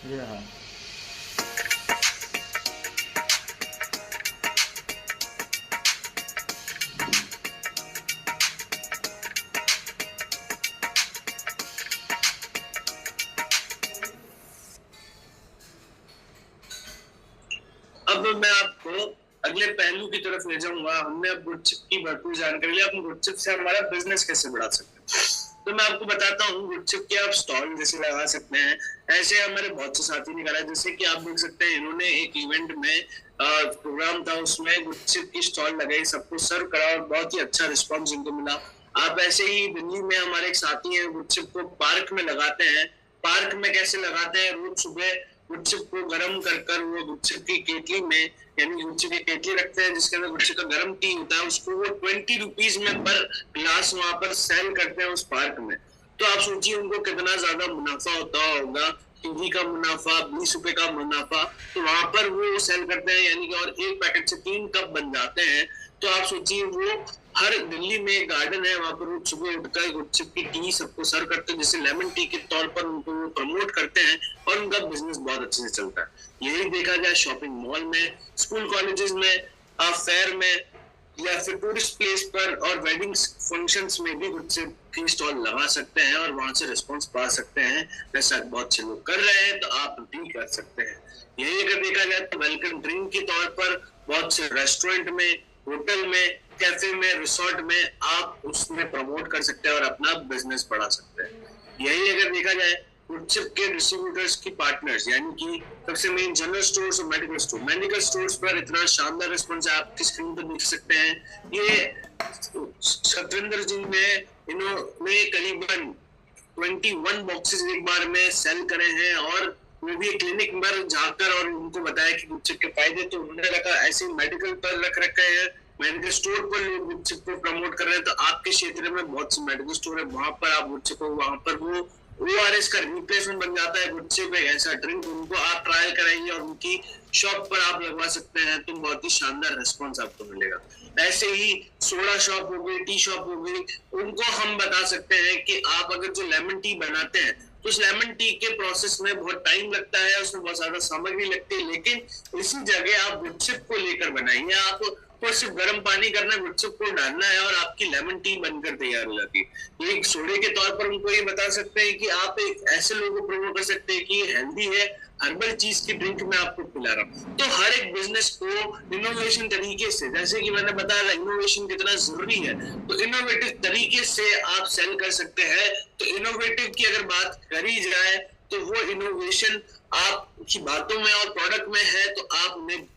ये हाँ। अब मैं आपको अगले पहलू की तरफ ले जाऊंगा। हमने अब गुडचिप की भरपूर जानकारी ली, हम गुडचिप से हमारा बिजनेस कैसे बढ़ा सकते हैं। तो मैं आपको बताता हूँ, गुडचिप के आप स्टॉल जैसे लगा सकते हैं। ऐसे हमारे बहुत से साथी ने करा, जैसे कि आप देख सकते हैं इन्होंने एक इवेंट में प्रोग्राम था, उसमें गुडचिप की स्टॉल लगाई, सबको सर्व करा और बहुत ही अच्छा रिस्पॉन्स इनको मिला। आप ऐसे ही दिल्ली में हमारे एक साथी हैं, गुडचिप को पार्क में लगाते हैं। पार्क में कैसे लगाते हैं, रोज सुबह गुडचिप को गर्म कर कर वो गुडचिप की केटली में, यानी गुडचिप की केटली रखते हैं जिसके अंदर गुडचिप का गर्म टी होता है, उसको वो 20 रुपीज में पर ग्लास वहां पर सेल करते हैं उस पार्क में। तो आप सोचिए उनको कितना ज्यादा मुनाफा होता होगा, टीवी का मुनाफा, 20 रुपए का मुनाफा। तो वहां पर वो सेल करते हैं, यानी कि और एक पैकेट से 3 कप बन जाते हैं। तो आप सोचिए वो हर दिल्ली में एक गार्डन है, वहां पर वो सुबह उठकर गुडचिप की टी सबको सर्व करते हैं, जैसे लेमन टी के तौर पर उनको वो प्रमोट करते हैं और उनका बिजनेस बहुत अच्छे से चलता है। यही देखा जाए शॉपिंग मॉल में, स्कूल कॉलेजेस में, फेयर में, या फिर टूरिस्ट प्लेस पर और वेडिंग फंक्शंस में भी गुडचिप की स्टॉल लगा सकते हैं और वहां से रिस्पांस पा सकते हैं। जैसा बहुत से लोग कर रहे हैं, तो आप भी कर सकते हैं। यही अगर देखा जाए तो वेलकम ड्रिंक के तौर पर बहुत से रेस्टोरेंट में, होटल में, कैफे में, रिसोर्ट में आप उसमें प्रमोट कर सकते हैं और अपना बिजनेस बढ़ा सकते हैं। यही अगर देखा जाए गुडचिप के डिस्ट्रीब्यूटर्स की पार्टनर्स, यानी कि सबसे मेन जनरल स्टोर्स और मेडिकल स्टोर। मेडिकल स्टोर्स पर इतना शानदार रिस्पॉन्स आपकी स्क्रीन पर देख सकते हैं। ये सतविंदर जी ने इन्होंने करीबन 21 बॉक्सेस एक बार में सेल करे हैं, और वो भी क्लिनिक पर जाकर और उनको बताया कि गुडचिप के फायदे। तो उन्होंने रखा, ऐसे मेडिकल पर रख रखे हैं, मेडिकल स्टोर पर लोग गुडचिप को प्रमोट कर रहे हैं। तो आपके क्षेत्र में बहुत से मेडिकल स्टोर है, वहां पर आप गुडचिप को, वहां पर वो ORS का रिप्लेसमेंट बन जाता है गुडचिप एक ऐसा ड्रिंक, उनको आप ट्रायल कराइए और उनकी शॉप पर आप लगवा सकते हैं, तो बहुत ही शानदार रिस्पॉन्स आपको मिलेगा। ऐसे ही सोडा शॉप हो गई, टी शॉप हो गई, उनको हम बता सकते हैं कि आप अगर जो लेमन टी बनाते हैं, तो उस लेमन टी के प्रोसेस में बहुत टाइम लगता है, उसमें बहुत ज्यादा सामग्री लगती है, लेकिन इसी जगह आप गुडचिप को लेकर बनाइए। आपको सिर्फ गर्म पानी करना है, गुडचिप को डालना है और आपकी लेमन टी बनकर तैयार हो जाती है। एक सोडे के तौर पर उनको ये बता सकते हैं कि आप एक ऐसे लोगों को प्रमोट कर सकते हैं कि हेल्दी है, हर्बल चीज की ड्रिंक मैं आपको पिला रहा हूँ। तो हर एक बिजनेस को इनोवेशन तरीके से, जैसे कि मैंने बताया इनोवेशन कितना जरूरी है, तो इनोवेटिव तरीके से आप सेल कर सकते हैं। तो इनोवेटिव की अगर बात करी जाए, तो वो इनोवेशन आपकी बातों में और प्रोडक्ट में है, तो आप उन्हें,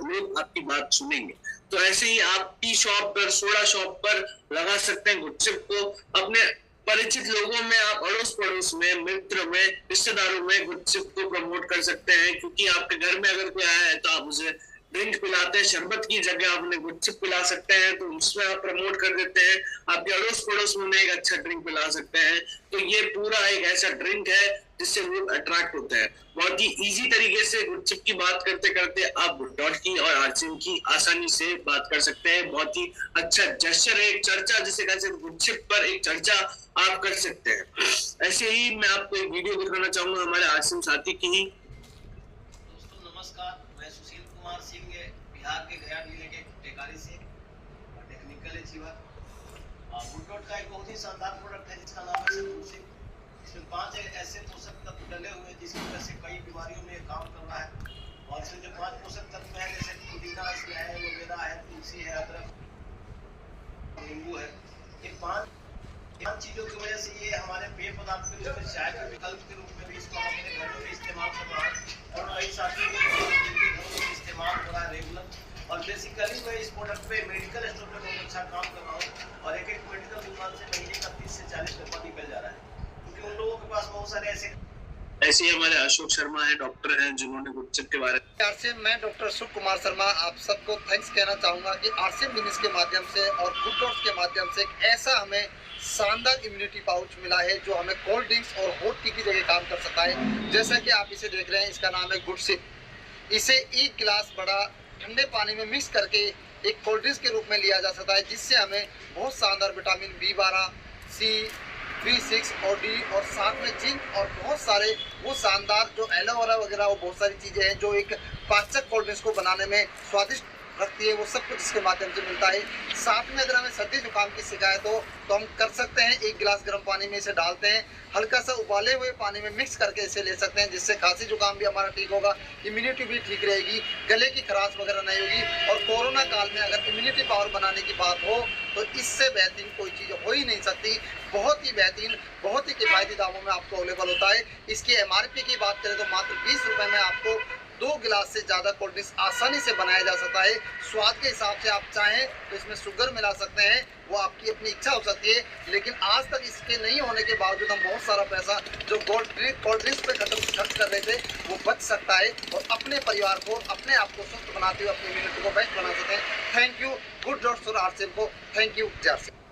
लोग आपकी बात सुनेंगे। तो ऐसे ही आप टी शॉप पर, सोडा शॉप पर लगा सकते हैं गुडचिप को। अपने परिचित लोगों में, आप अड़ोस पड़ोस में, मित्र में, रिश्तेदारों में गुडचिप को प्रमोट कर सकते हैं, क्योंकि आपके घर में अगर कोई आया है तो आप उसे ड्रिंक पिलाते हैं, शरबत की जगह आप उन्हें गुडचिप पिला सकते हैं, तो उसमें आप प्रमोट कर देते हैं। आपके अड़ोस पड़ोस में उन्हें एक अच्छा ड्रिंक पिला सकते हैं। तो ये पूरा एक ऐसा ड्रिंक है जिससे लोग अट्रैक्ट होते हैं। बहुत ही इजी तरीके से गुडचिप की बात करते करते आप डॉट की और आरसीएम की आसानी से बात कर सकते हैं। बहुत ही अच्छा जेस्चर है, एक चर्चा जिसे कहते हैं, गुडचिप पर एक चर्चा आप कर सकते हैं। ऐसे ही मैं आपको एक वीडियो दिखाना चाहूंगा हमारे आरसीएम साथी की ही। दोस्तों नमस्कार, मैं सुशील कुमार सिंह, बिहार के गया जिले के टेकारी से टेक्निकल इंजीनियर। गुडडॉट का एक बहुत ही शानदार प्रोडक्ट है जिसका नाम है सतुलसी। इसमें 5 ऐसे पोषक तत्व डले हुए हैं जिसकी वजह से कई बीमारियों में काम कर रहा है। और इसमें जो 5 पोषक तत्व है, जैसे पुदीना इसमें है, एलोवेरा है, तुलसी है, अदरक, नींबू है। ये 5 चीजों की वजह से ये हमारे पेय पदार्थ के रूप में, चाय के विकल्प के रूप में भी इसको हम अपने घरों में इस्तेमाल कर रहे हैं और कई साथियों के इस्तेमाल हो रहा है रेगुलर। और बेसिकली मैं इस प्रोडक्ट पे मेडिकल स्टोर में बहुत अच्छा काम कर रहा हूँ और एक मेडिकल दुकान से महीने का 30 से 40 रुपये निकल जा रहा है, क्योंकि उन लोगों के पास बहुत सारे ऐसे ही हमारे अशोक शर्मा है, डॉक्टर हैं, जिन्होंने गुडचिप के बारे में। आरसीएम, मैं डॉक्टर अशोक कुमार शर्मा आप सबको थैंक्स कहना चाहूँगा कि आरसीएम बिजनेस के माध्यम से और गुडडॉट के माध्यम से एक ऐसा हमें शानदार इम्यूनिटी पाउच मिला है जो हमें कोल्ड ड्रिंक्स और हॉट टी की जगह काम कर सकता है। जैसा कि आप इसे देख रहे हैं, इसका नाम है गुडसिप। इसे एक गिलास बड़ा ठंडे पानी में मिक्स करके एक कोल्ड ड्रिंक्स के रूप में लिया जा सकता है, जिससे हमें बहुत शानदार विटामिन B12, C, B6 और D और साथ में जिंक और बहुत सारे वो शानदार जो एलोवेरा वगैरह वो बहुत सारी चीज़ें हैं जो एक पाचक कोल्ड ड्रिंक्स को बनाने में स्वादिष्ट रखती है, वो सब कुछ इसके माध्यम से मिलता है। साथ में अगर हमें सर्दी जुकाम की शिकायत हो तो हम कर सकते हैं, 1 गिलास गर्म पानी में इसे डालते हैं, हल्का सा उबाले हुए पानी में मिक्स करके इसे ले सकते हैं, जिससे खांसी जुकाम भी हमारा ठीक होगा, इम्यूनिटी भी ठीक रहेगी, गले की खराश वगैरह नहीं होगी। और कोरोना काल में अगर इम्यूनिटी पावर बनाने की बात हो तो इससे बेहतरीन कोई चीज़ हो ही नहीं सकती। बहुत ही बेहतरीन, बहुत ही किफ़ायती दामों में आपको अवेलेबल होता है। इसकी MRP की बात करें तो मात्र 20 रुपये में आपको 2 गिलास से ज़्यादा कोल्ड ड्रिंक्स आसानी से बनाया जा सकता है। स्वाद के हिसाब से आप चाहें तो इसमें शुगर मिला सकते हैं, वो आपकी अपनी इच्छा हो सकती है, लेकिन आज तक इसके नहीं होने के बावजूद हम बहुत सारा पैसा जो कोल्ड ड्रिंक्स पे खर्च कर रहे थे वो बच सकता है और अपने परिवार को, अपने आप को स्वस्थ बनाते हुए अपनी इम्यूनिटी को बेस्ट बना सकते हैं। थैंक यू गुड डॉट्स और आरसीएम को, थैंक यू जय आरसीएम।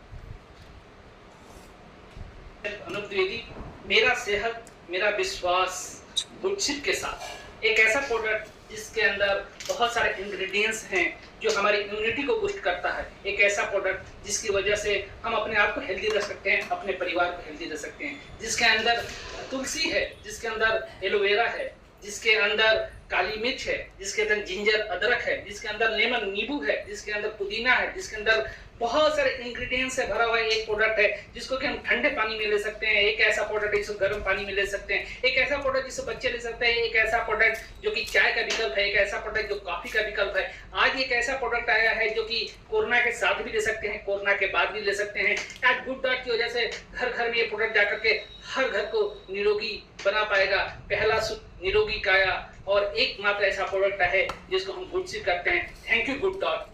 अनुप द्विवेदी, मेरा सेहत मेरा विश्वास गुडचिप के साथ एक ऐसा प्रोडक्ट जिसके अंदर बहुत सारे इंग्रेडिएंट्स हैं जो हमारी इम्यूनिटी को बूस्ट करता है। एक ऐसा प्रोडक्ट जिसकी वजह से हम अपने आप को हेल्दी रख सकते हैं, अपने परिवार को हेल्दी रख सकते हैं, जिसके अंदर तुलसी है, जिसके अंदर एलोवेरा है, जिसके अंदर काली मिर्च है, जिसके अंदर जिंजर अदरक है, जिसके अंदर लेमन नींबू है, जिसके अंदर पुदीना है, जिसके अंदर बहुत सारे इंग्रेडिएंट्स से भरा हुआ एक प्रोडक्ट है जिसको कि हम ठंडे पानी में ले सकते हैं। एक ऐसा प्रोडक्ट है जिसको गर्म पानी में ले सकते हैं। एक ऐसा प्रोडक्ट जिसको बच्चे ले सकते हैं। एक ऐसा प्रोडक्ट जो कि चाय का विकल्प है। एक ऐसा प्रोडक्ट जो कॉफी का विकल्प है। आज एक ऐसा प्रोडक्ट आया है जो कि कोरोना के साथ भी ले सकते हैं, कोरोना के बाद भी ले सकते हैं। आज गुड डॉट की वजह से घर घर में ये प्रोडक्ट जाकर के हर घर को निरोगी बना पाएगा। पहला निरोगी काया और एकमात्र ऐसा प्रोडक्ट है जिसको हम गुडचिप करते हैं। Thank you good dot.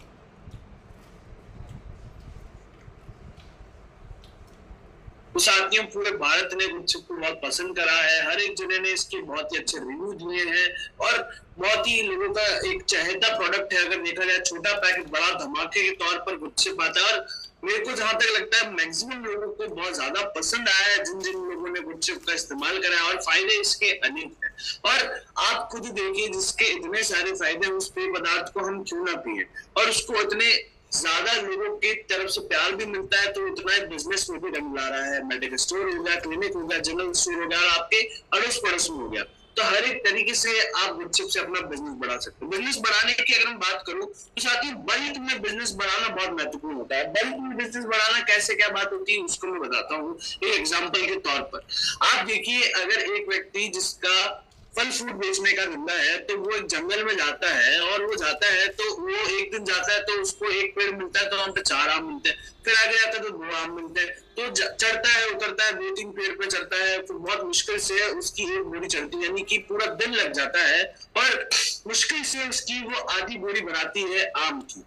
साथियों, पूरे भारत ने गुडचिप को बहुत पसंद करा है। हर एक जने ने इसके बहुत ही अच्छे रिव्यू दिए हैं और बहुत ही लोगों का एक चहेता प्रोडक्ट है। अगर देखा जाए, छोटा पैकेट बड़ा धमाके के तौर पर गुडचिप आता है और मेरे को जहां तक लगता है मैक्सिमम लोगों को बहुत ज्यादा पसंद आया है जिन जिन लोगों ने गुडचिप का इस्तेमाल करा है। और फायदे इसके अनेक हैं और आप खुद देखिए, जिसके इतने सारे फायदे, उस पेय पदार्थ को हम क्यों ना पिए और उसको इतने ज्यादा लोगों की तरफ से प्यार भी मिलता है तो उतना ही बिजनेस में भी रंग ला रहा है। मेडिकल स्टोर हो गया, क्लिनिक हो गया, जनरल स्टोर हो गया और आपके अड़ोस पड़ोस में हो गया। तो हर एक तरीके से आप गुडचिप से अपना बिजनेस बढ़ा सकते हैं। बिजनेस बढ़ाने की अगर हम बात करूं तो साथियों, बल्क में बिजनेस बढ़ाना बहुत महत्वपूर्ण होता है। बल्क में बिजनेस बढ़ाना कैसे क्या बात होती है उसको मैं बताता हूँ एक एग्जाम्पल के तौर पर। आप देखिए, अगर एक व्यक्ति जिसका फल फ्रूट बेचने का धंधा है तो वो एक जंगल में जाता है और वो जाता है तो वो एक दिन जाता है तो उसको एक पेड़ मिलता है तो वहां पे 4 आम मिलते हैं, फिर आगे जाता है तो 2 आम मिलते हैं, तो चढ़ता है, उतरता है, 2-3 पेड़ पे चढ़ता है, फिर बहुत मुश्किल से उसकी एक बोरी चढ़ती है, यानी कि पूरा दिन लग जाता है और मुश्किल से उसकी वो आधी बोरी बनाती है आम की।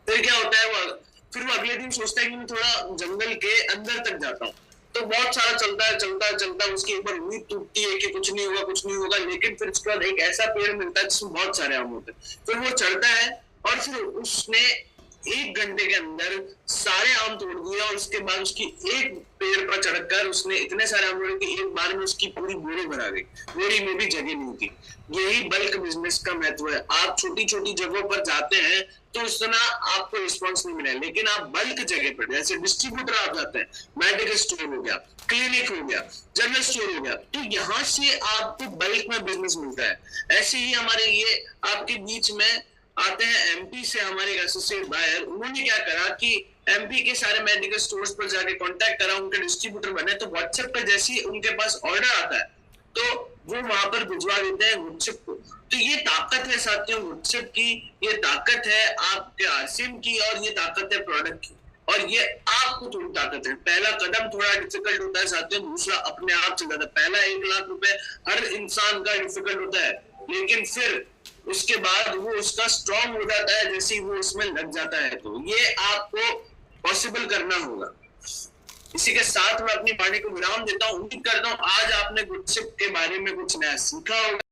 फिर क्या होता है, फिर वो अगले दिन सोचता है कि मैं थोड़ा जंगल के अंदर तक जाता हूँ। तो बहुत सारा चलता है, उसकी एक बार उम्मीद टूटती है कि कुछ नहीं होगा, लेकिन फिर उसके बाद एक ऐसा पेड़ मिलता है जिसमें बहुत सारे आम होते हैं। फिर वो चढ़ता है और फिर उसने 1 घंटे के अंदर सारे आम तोड़ दिए और उसके बाद उसकी एक पेड़ पर चढ़कर उसने इतने सारे आम तोड़े कि एक बार में उसकी पूरी बोरी भरा गई, बोरी में भी जगह नहीं थी। यही बल्क बिजनेस का महत्व है। आप छोटी छोटी जगहों पर जाते हैं तो उस तरह आपको रिस्पॉन्स नहीं मिला, लेकिन आप बल्क जगह पर जैसे डिस्ट्रीब्यूटर आप जाते हैं, मेडिकल स्टोर हो गया, क्लिनिक हो गया, जनरल स्टोर हो गया, तो यहाँ से आपको बल्क में बिजनेस मिलता है। ऐसे ही हमारे ये आपके बीच में आते हैं एमपी से हमारे एसोसिएट बायर। उन्होंने क्या करा कि एमपी के सारे मेडिकल स्टोर्स पर जाके कांटेक्ट करा, उनके डिस्ट्रीब्यूटर बने, तो व्हाट्सएप पे जैसे ही उनके पास ऑर्डर आता है तो वो वहां पर भिजवा देते हैं गुडचिप को। तो ये ताकत है साथियों गुडचिप की, ये ताकत है आपके आरसीएम की और ये ताकत है प्रोडक्ट की, और ये आपको थोड़ी ताकत है। पहला कदम थोड़ा डिफिकल्ट होता है साथियों, दूसरा अपने आप चल जाता है। पहला 1 लाख रुपए हर इंसान का डिफिकल्ट होता है, लेकिन फिर उसके बाद वो उसका स्ट्रॉन्ग हो जाता है जैसे ही वो उसमें लग जाता है। तो ये आपको पॉसिबल करना होगा। इसी के साथ मैं अपनी वाणी को विराम देता हूँ। उम्मीद करता हूँ आज आपने गुडचिप के बारे में कुछ नया सीखा होगा।